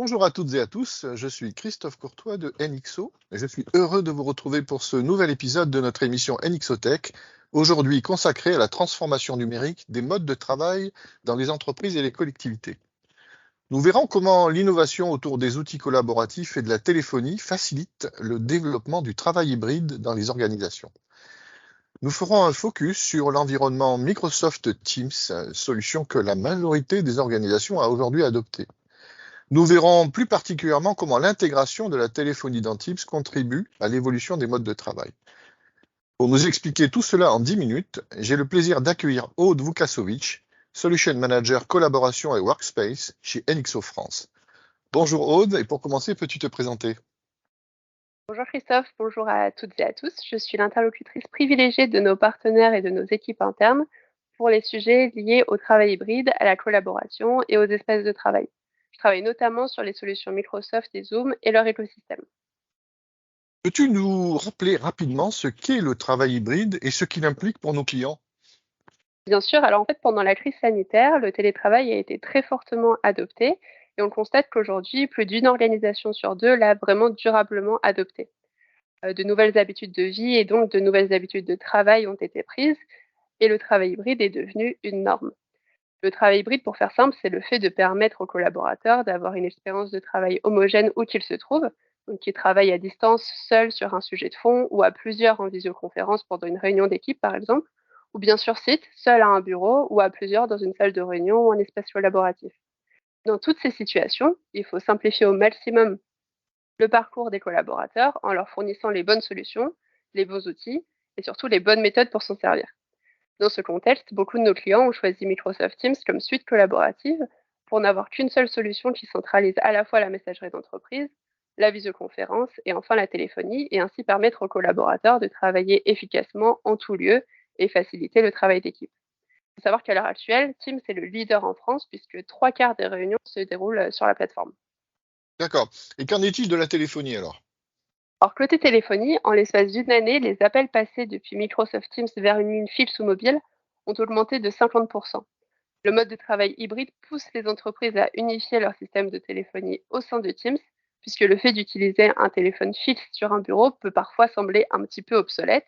Bonjour à toutes et à tous, je suis Christophe Courtois de NXO et je suis heureux de vous retrouver pour ce nouvel épisode de notre émission NXOTech, aujourd'hui consacré à la transformation numérique des modes de travail dans les entreprises et les collectivités. Nous verrons comment l'innovation autour des outils collaboratifs et de la téléphonie facilite le développement du travail hybride dans les organisations. Nous ferons un focus sur l'environnement Microsoft Teams, solution que la majorité des organisations a aujourd'hui adoptée. Nous verrons plus particulièrement comment l'intégration de la téléphonie dans Teams contribue à l'évolution des modes de travail. Pour nous expliquer tout cela en 10 minutes, j'ai le plaisir d'accueillir Aude Vukasovic, Solution Manager Collaboration et Workspace chez NXO France. Bonjour Aude, et pour commencer, peux-tu te présenter? Bonjour Christophe, bonjour à toutes et à tous. Je suis l'interlocutrice privilégiée de nos partenaires et de nos équipes internes pour les sujets liés au travail hybride, à la collaboration et aux espaces de travail. Je travaille notamment sur les solutions Microsoft et Zoom et leur écosystème. Peux-tu nous rappeler rapidement ce qu'est le travail hybride et ce qu'il implique pour nos clients? Bien sûr, alors en fait, pendant la crise sanitaire, le télétravail a été très fortement adopté et on constate qu'aujourd'hui, plus d'une organisation sur deux l'a vraiment durablement adopté. De nouvelles habitudes de vie et donc de nouvelles habitudes de travail ont été prises et le travail hybride est devenu une norme. Le travail hybride, pour faire simple, c'est le fait de permettre aux collaborateurs d'avoir une expérience de travail homogène où qu'ils se trouvent, donc qu'ils travaillent à distance, seuls sur un sujet de fond ou à plusieurs en visioconférence pendant une réunion d'équipe, par exemple, ou bien sur site, seul à un bureau ou à plusieurs dans une salle de réunion ou un espace collaboratif. Dans toutes ces situations, il faut simplifier au maximum le parcours des collaborateurs en leur fournissant les bonnes solutions, les bons outils et surtout les bonnes méthodes pour s'en servir. Dans ce contexte, beaucoup de nos clients ont choisi Microsoft Teams comme suite collaborative pour n'avoir qu'une seule solution qui centralise à la fois la messagerie d'entreprise, la visioconférence et enfin la téléphonie, et ainsi permettre aux collaborateurs de travailler efficacement en tout lieu et faciliter le travail d'équipe. Il faut savoir qu'à l'heure actuelle, Teams est le leader en France puisque trois quarts des réunions se déroulent sur la plateforme. D'accord. Et qu'en est-il de la téléphonie alors? Alors côté téléphonie, en l'espace d'une année, les appels passés depuis Microsoft Teams vers une ligne fixe ou mobile ont augmenté de 50%. Le mode de travail hybride pousse les entreprises à unifier leur système de téléphonie au sein de Teams, puisque le fait d'utiliser un téléphone fixe sur un bureau peut parfois sembler un petit peu obsolète,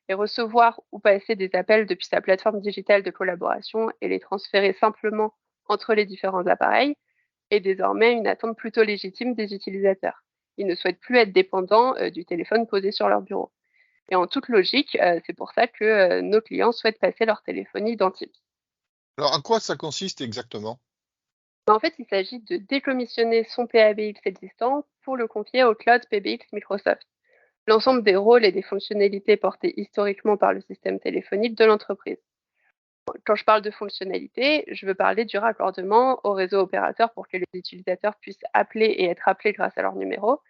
et recevoir ou passer des appels depuis sa plateforme digitale de collaboration et les transférer simplement entre les différents appareils est désormais une attente plutôt légitime des utilisateurs. Ils ne souhaitent plus être dépendants du téléphone posé sur leur bureau. Et en toute logique, c'est pour ça que nos clients souhaitent passer leur téléphonie dans Teams. Alors, en quoi ça consiste exactement? En fait, il s'agit de décommissionner son PABX existant pour le confier au cloud PBX Microsoft. L'ensemble des rôles et des fonctionnalités portés historiquement par le système téléphonique de l'entreprise. Quand je parle de fonctionnalités, je veux parler du raccordement au réseau opérateur pour que les utilisateurs puissent appeler et être appelés grâce à leur numéro.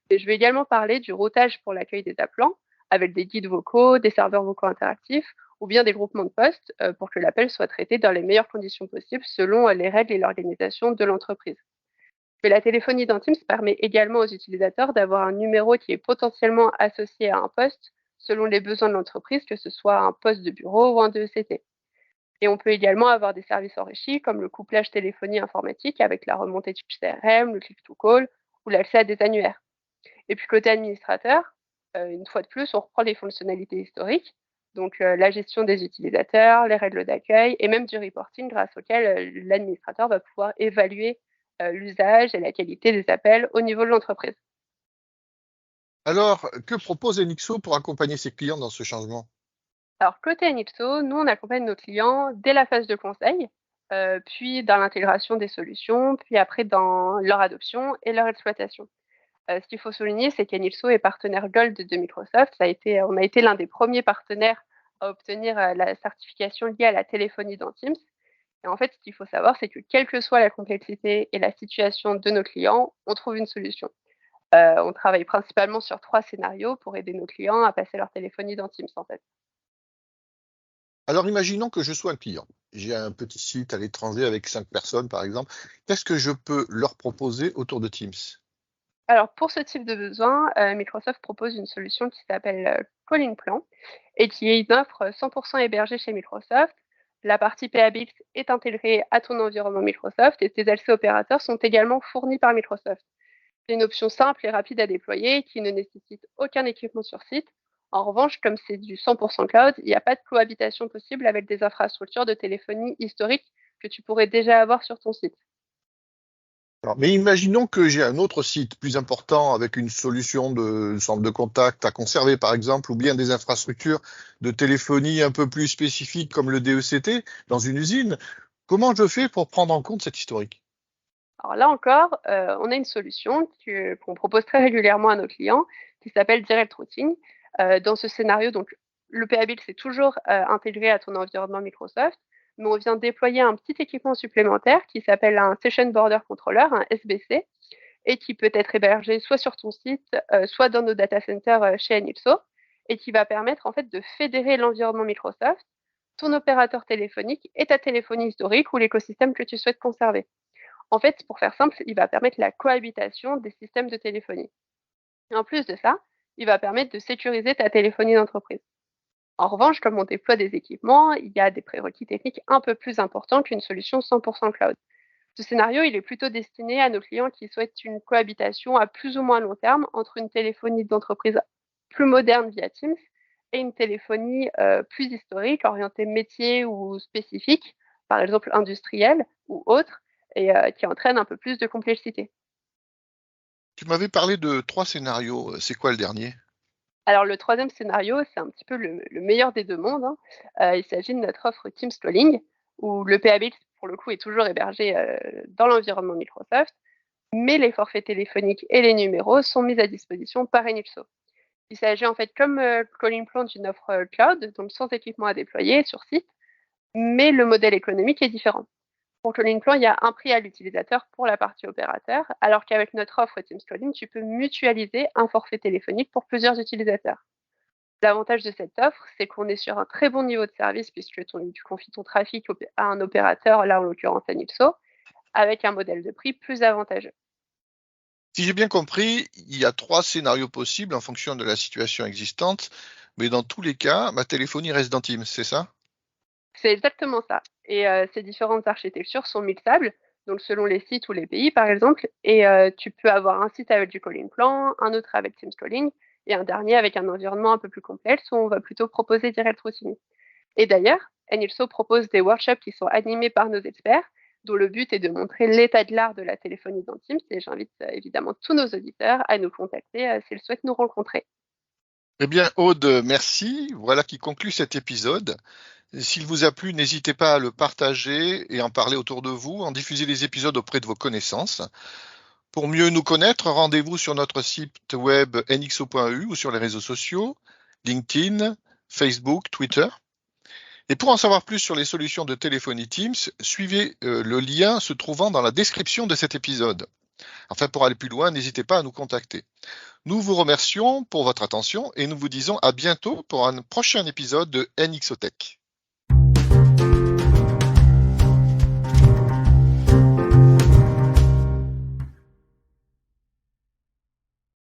Et je vais également parler du routage pour l'accueil des appelants, avec des guides vocaux, des serveurs vocaux interactifs ou bien des groupements de postes pour que l'appel soit traité dans les meilleures conditions possibles selon les règles et l'organisation de l'entreprise. Mais la téléphonie dans Teams permet également aux utilisateurs d'avoir un numéro qui est potentiellement associé à un poste selon les besoins de l'entreprise, que ce soit un poste de bureau ou un DECT. Et on peut également avoir des services enrichis comme le couplage téléphonie informatique avec la remontée du CRM, le click to call ou l'accès à des annuaires. Et puis côté administrateur, une fois de plus, on reprend les fonctionnalités historiques, donc la gestion des utilisateurs, les règles d'accueil et même du reporting grâce auquel l'administrateur va pouvoir évaluer l'usage et la qualité des appels au niveau de l'entreprise. Alors, que propose NXO pour accompagner ses clients dans ce changement? Alors côté NIPSO, nous on accompagne nos clients dès la phase de conseil, puis dans l'intégration des solutions, puis après dans leur adoption et leur exploitation. Ce qu'il faut souligner, c'est qu'Enilso est partenaire Gold de Microsoft. On a été l'un des premiers partenaires à obtenir la certification liée à la téléphonie dans Teams. Et en fait, ce qu'il faut savoir, c'est que quelle que soit la complexité et la situation de nos clients, on trouve une solution. On travaille principalement sur 3 scénarios pour aider nos clients à passer leur téléphonie dans Teams, en fait. Alors, imaginons que je sois un client. J'ai un petit site à l'étranger avec 5 personnes, par exemple. Qu'est-ce que je peux leur proposer autour de Teams? Alors pour ce type de besoin, Microsoft propose une solution qui s'appelle, Calling Plan et qui est une offre 100% hébergée chez Microsoft. La partie PABX est intégrée à ton environnement Microsoft et tes accès opérateurs sont également fournis par Microsoft. C'est une option simple et rapide à déployer qui ne nécessite aucun équipement sur site. En revanche, comme c'est du 100% cloud, il n'y a pas de cohabitation possible avec des infrastructures de téléphonie historiques que tu pourrais déjà avoir sur ton site. Alors, mais imaginons que j'ai un autre site plus important avec une solution de centre de contact à conserver, par exemple, ou bien des infrastructures de téléphonie un peu plus spécifiques comme le DECT dans une usine. Comment je fais pour prendre en compte cet historique? Alors là encore, on a une solution qu'on propose très régulièrement à nos clients qui s'appelle Direct Routing. Dans ce scénario, donc, le PABX c'est toujours intégré à ton environnement Microsoft, mais on vient déployer un petit équipement supplémentaire qui s'appelle un Session Border Controller, un SBC, et qui peut être hébergé soit sur ton site, soit dans nos data centers chez Anipso, et qui va permettre en fait de fédérer l'environnement Microsoft, ton opérateur téléphonique et ta téléphonie historique ou l'écosystème que tu souhaites conserver. En fait, pour faire simple, il va permettre la cohabitation des systèmes de téléphonie. Et en plus de ça, il va permettre de sécuriser ta téléphonie d'entreprise. En revanche, comme on déploie des équipements, il y a des prérequis techniques un peu plus importants qu'une solution 100% cloud. Ce scénario, il est plutôt destiné à nos clients qui souhaitent une cohabitation à plus ou moins long terme entre une téléphonie d'entreprise plus moderne via Teams et une téléphonie plus historique, orientée métier ou spécifique, par exemple industrielle ou autre, et qui entraîne un peu plus de complexité. Tu m'avais parlé de 3 scénarios. C'est quoi le dernier? Alors le troisième scénario, c'est un petit peu le meilleur des deux mondes, hein. Il s'agit de notre offre Teams Calling, où le PABX, pour le coup, est toujours hébergé dans l'environnement Microsoft, mais les forfaits téléphoniques et les numéros sont mis à disposition par Enipso. Il s'agit en fait comme Calling Plan d'une offre cloud, donc sans équipement à déployer sur site, mais le modèle économique est différent. Pour Calling Plan, il y a un prix à l'utilisateur pour la partie opérateur, alors qu'avec notre offre Teams Calling, tu peux mutualiser un forfait téléphonique pour plusieurs utilisateurs. L'avantage de cette offre, c'est qu'on est sur un très bon niveau de service puisque tu confies ton trafic à un opérateur, là en l'occurrence Anipso, avec un modèle de prix plus avantageux. Si j'ai bien compris, il y a 3 scénarios possibles en fonction de la situation existante, mais dans tous les cas, ma téléphonie reste dans Teams, c'est ça? C'est exactement ça. Et ces différentes architectures sont mixables, donc selon les sites ou les pays par exemple, et tu peux avoir un site avec du calling plan, un autre avec Teams Calling, et un dernier avec un environnement un peu plus complexe où on va plutôt proposer Direct Routing. Et d'ailleurs, Enilso propose des workshops qui sont animés par nos experts, dont le but est de montrer l'état de l'art de la téléphonie dans Teams, et j'invite évidemment tous nos auditeurs à nous contacter s'ils souhaitent nous rencontrer. Eh bien, Aude, merci. Voilà qui conclut cet épisode. S'il vous a plu, n'hésitez pas à le partager et en parler autour de vous, en diffuser les épisodes auprès de vos connaissances. Pour mieux nous connaître, rendez-vous sur notre site web nxo.eu ou sur les réseaux sociaux, LinkedIn, Facebook, Twitter. Et pour en savoir plus sur les solutions de téléphonie Teams, suivez le lien se trouvant dans la description de cet épisode. Enfin, pour aller plus loin, n'hésitez pas à nous contacter. Nous vous remercions pour votre attention et nous vous disons à bientôt pour un prochain épisode de NXOTech.